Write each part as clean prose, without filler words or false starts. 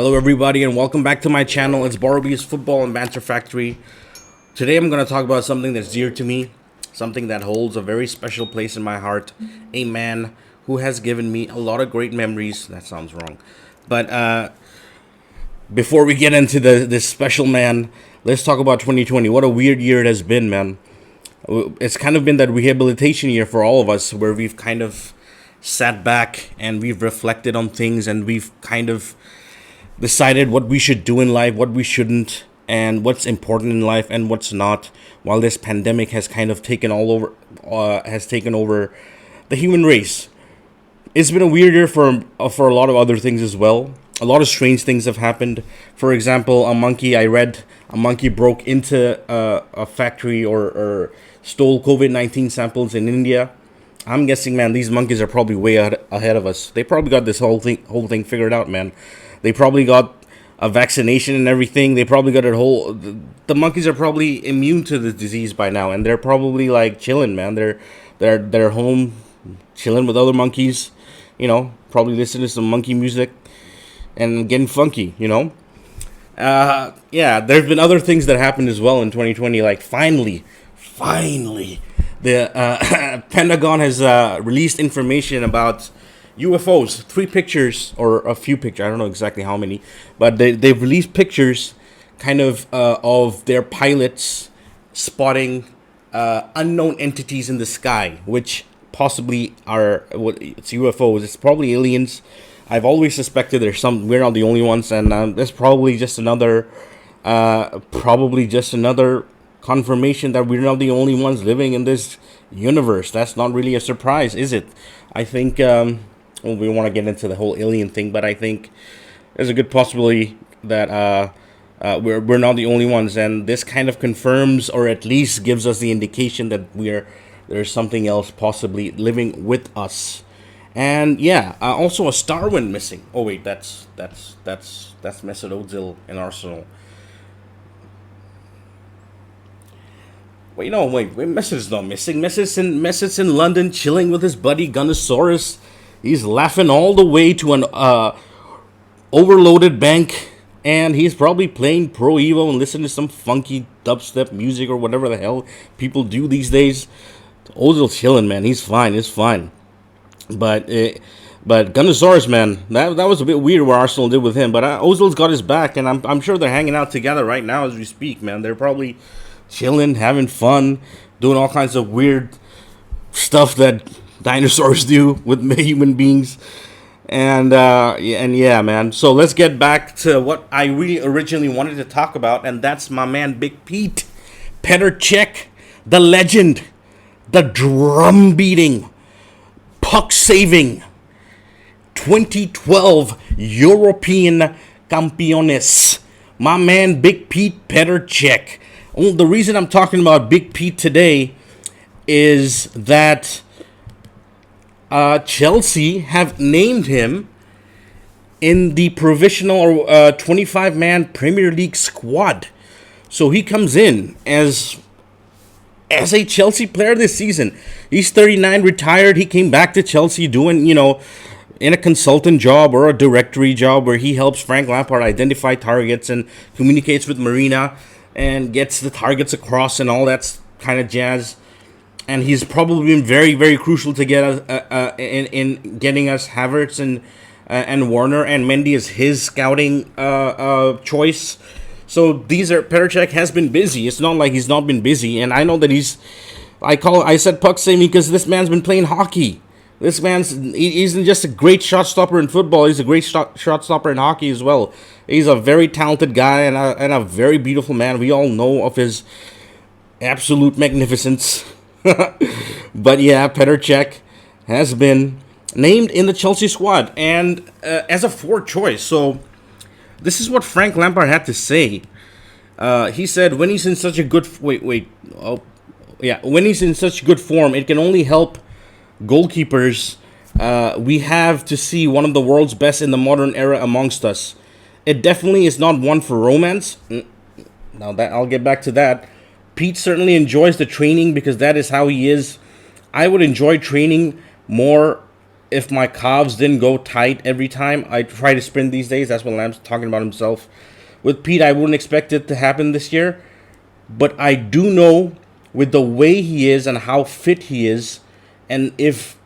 Hello, everybody, and welcome back to my channel. It's Boroby's Football and Banter Factory. Today, I'm going to talk about something that's dear to me, something that holds a very special place in my heart. A man who has given me a lot of great memories. That sounds wrong. But before we get into this special man, let's talk about 2020. What a weird year it has been, man. It's kind of been that rehabilitation year for all of us, where we've kind of sat back and we've reflected on things, and we've kind of decided what we should do in life, what we shouldn't, and what's important in life and what's not. While this pandemic has kind of taken over the human race, it's been a weird year for a lot of other things as well. A lot of strange things have happened. For example, I read a monkey broke into a factory or stole COVID-19 samples in India. I'm guessing, man, these monkeys are probably way ahead of us. They probably got this whole thing figured out, man. They probably got a vaccination and everything. They probably got the monkeys are probably immune to the disease by now, and they're probably like chilling, man. They're home chilling with other monkeys, probably listening to some monkey music and getting funky, Yeah, there's been other things that happened as well in 2020. Like finally, the Pentagon has released information about UFOs, 3 pictures or a few pictures. I don't know exactly how many, but they've released pictures kind of their pilots spotting unknown entities in the sky, which possibly it's UFOs. It's probably aliens. I've always suspected we're not the only ones, and there's probably just another confirmation that we're not the only ones living in this universe. That's not really a surprise, is it? I think we want to get into the whole alien thing, but I think there's a good possibility that we're not the only ones, and this kind of confirms, or at least gives us the indication that there's something else possibly living with us. And yeah, also a star went missing. Oh wait, that's Mesut Ozil in Arsenal. Wait, Mesut is not missing. Mesut's in London chilling with his buddy Gunnosaurus. He's laughing all the way to an overloaded bank, and he's probably playing Pro Evo and listening to some funky dubstep music or whatever the hell people do these days. Ozil's chilling, man. He's fine. It's fine. But Gunnosaurus, man, that was a bit weird what Arsenal did with him. But Ozil's got his back, and I'm sure they're hanging out together right now as we speak, man. They're probably chilling, having fun, doing all kinds of weird stuff that dinosaurs do with human beings. And yeah, man. So let's get back to what I really originally wanted to talk about, and that's my man Big Pete, Petr Cech, the legend, the drum beating, puck saving 2012 European Campeones, my man Big Pete, Petr Cech. The reason I'm talking about Big Pete today is that Chelsea have named him in the provisional or 25-man Premier League squad. So he comes in as a Chelsea player this season. He's 39, retired. He came back to Chelsea doing, in a consultant job or a directory job where he helps Frank Lampard identify targets and communicates with Marina and gets the targets across and all that kind of jazz. And he's probably been very, very crucial to get us in getting us Havertz and Warner, and Mendy is his scouting choice. So Petr Cech has been busy. It's not like he's not been busy. And I know that I said puck saving because this man's been playing hockey. He isn't just a great shot stopper in football. He's a great shot stopper in hockey as well. He's a very talented guy and a very beautiful man. We all know of his absolute magnificence. But yeah, Petr Cech has been named in the Chelsea squad and as a 4th choice. So this is what Frank Lampard had to say. He said, when he's in such a good when he's in such good form, it can only help goalkeepers. We have to see one of the world's best in the modern era amongst us. It definitely is not one for romance. Now that I'll get back to that. Pete certainly enjoys the training because that is how he is. I would enjoy training more if my calves didn't go tight every time I try to sprint these days. That's what Lamb's talking about himself. With Pete, I wouldn't expect it to happen this year. But I do know with the way he is and how fit he is, and if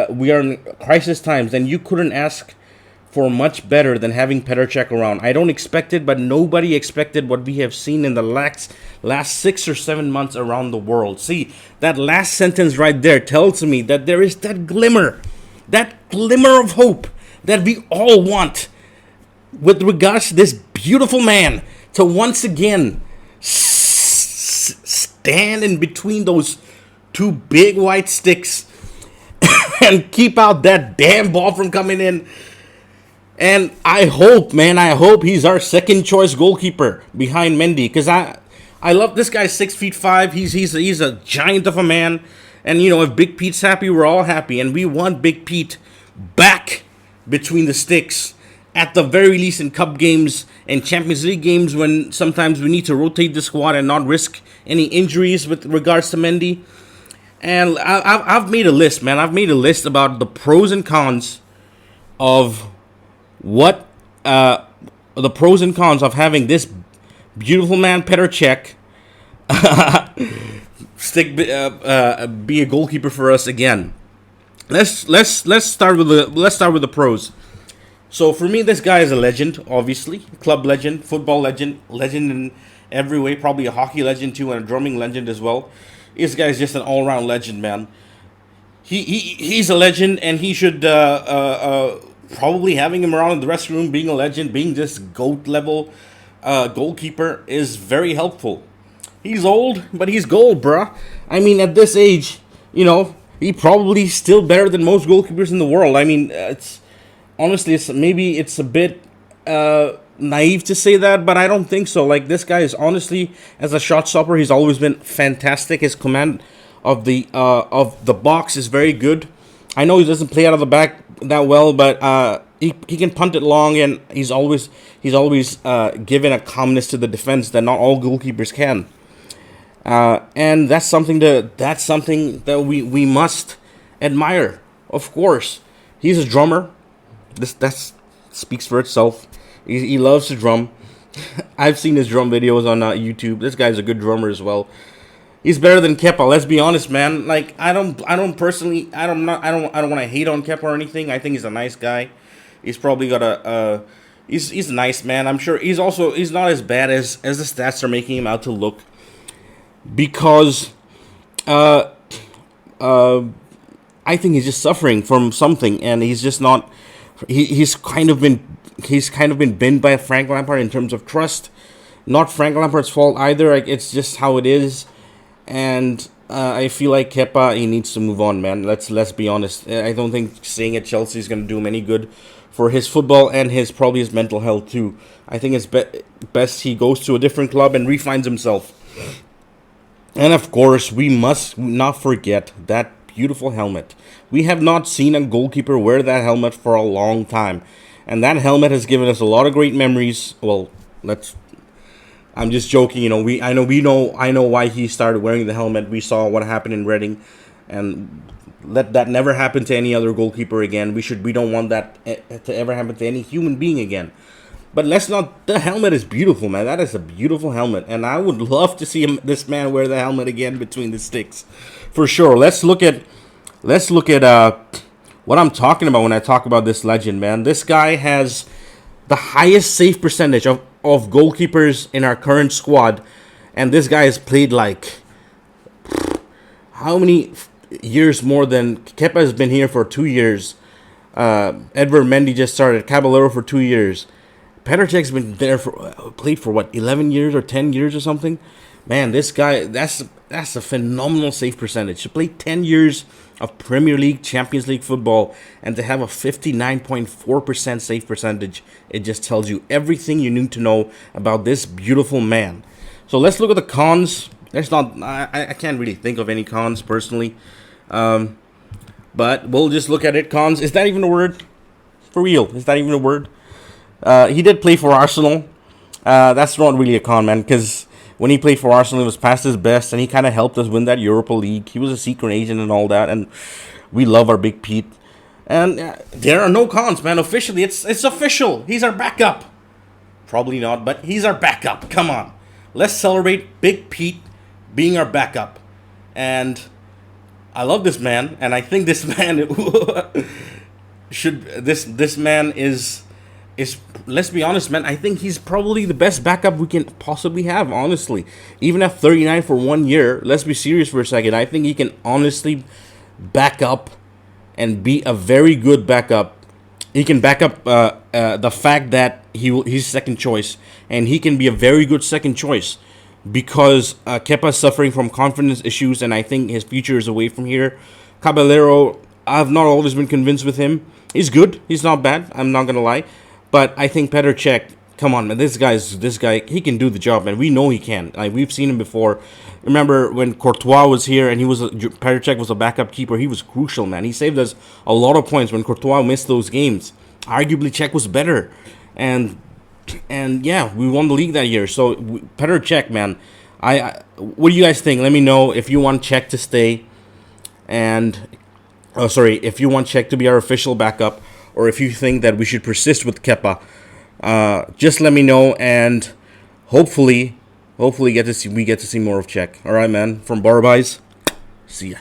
we are in crisis times, then you couldn't ask for much better than having Petr Cech around. I don't expect it, but nobody expected what we have seen in the last 6 or 7 months around the world. See, that last sentence right there tells me that there is that glimmer of hope that we all want with regards to this beautiful man to once again stand in between those two big white sticks and keep out that damn ball from coming in. And I hope he's our second choice goalkeeper behind Mendy, because I love this guy. 6'5". He's a giant of a man, and if Big Pete's happy, we're all happy, and we want Big Pete back between the sticks at the very least in cup games and Champions League games, when sometimes we need to rotate the squad and not risk any injuries with regards to Mendy. And I've made a list, man. I've made a list about the pros and cons of what the pros and cons of having this beautiful man Petr Cech be a goalkeeper for us again. Let's start with the pros. So for me, this guy is a legend, obviously, club legend, football legend in every way, probably a hockey legend too, and a drumming legend as well. This guy is just an all-round legend, man. He's a legend, and he should probably having him around in the dressing room, being a legend, being this GOAT level goalkeeper is very helpful. He's old, but he's gold, bruh. I mean, at this age, he probably still better than most goalkeepers in the world. I mean, honestly, it's a bit naive to say that, but I don't think so. Like, this guy is honestly, as a shot stopper, he's always been fantastic. His command of the box is very good. I know he doesn't play out of the back that well, but he can punt it long, and he's always given a calmness to the defense that not all goalkeepers can. And that's something that we must admire. Of course, he's a drummer. That speaks for itself. He loves to drum. I've seen his drum videos on YouTube. This guy's a good drummer as well. He's better than Kepa. Let's be honest, man. Like, I don't want to hate on Kepa or anything. I think he's a nice guy. He's probably got he's a nice man. I'm sure he's not as bad as the stats are making him out to look. Because I think he's just suffering from something, and he's just not. He's kind of been binned by Frank Lampard in terms of trust. Not Frank Lampard's fault either. Like, it's just how it is, and I feel like Kepa, he needs to move on, man. Let's be honest. I don't think staying at Chelsea is going to do him any good for his football and probably his mental health too. I think it's best he goes to a different club and refines himself. And of course, we must not forget that beautiful helmet. We have not seen a goalkeeper wear that helmet for a long time, and that helmet has given us a lot of great memories. Well, I'm just joking, I know why he started wearing the helmet. We saw what happened in Reading, and let that never happen to any other goalkeeper again. We don't want that to ever happen to any human being again. But the helmet is beautiful, man. That is a beautiful helmet, and I would love to see this man wear the helmet again between the sticks, for sure. Let's look at what I'm talking about when I talk about this legend, man. This guy has the highest save percentage of goalkeepers in our current squad, and this guy has played like how many years more than Kepa has been here for 2 years. Edward Mendy just started. Caballero for 2 years. Petr Cech's been there played for what, 11 years or 10 years or something. Man, this guy, that's a phenomenal save percentage. To play 10 years of Premier League, Champions League football, and to have a 59.4% save percentage, it just tells you everything you need to know about this beautiful man. So let's look at the cons. I can't really think of any cons personally, but we'll just look at it. Cons, is that even a word? For real, is that even a word? He did play for Arsenal. That's not really a con, man, because when he played for Arsenal, he was past his best, and he kind of helped us win that Europa League. He was a secret agent and all that, and we love our Big Pete. And there are no cons, man. Officially, it's official. He's our backup. Probably not, but he's our backup. Come on. Let's celebrate Big Pete being our backup. And I love this man, and I think this man this man is let's be honest, man. I think he's probably the best backup we can possibly have, honestly. Even at 39 for 1 year, let's be serious for a second. I think he can honestly back up and be a very good backup. He can back up the fact that he's second choice, and he can be a very good second choice because Kepa's suffering from confidence issues, and I think his future is away from here. Caballero, I've not always been convinced with him. He's good. He's not bad. I'm not gonna lie, but I think Petr Cech. Come on, man. This guy. He can do the job, man. We know he can. Like, we've seen him before. Remember when Courtois was here and Petr Cech was a backup keeper? He was crucial, man. He saved us a lot of points when Courtois missed those games. Arguably, Cech was better, and yeah, we won the league that year. So Petr Cech, man. What do you guys think? Let me know if you want Cech to stay, and if you want Cech to be our official backup, or if you think that we should persist with Kepa. Just let me know, and hopefully we get to see more of Cech. All right, man. From Barbais, see ya.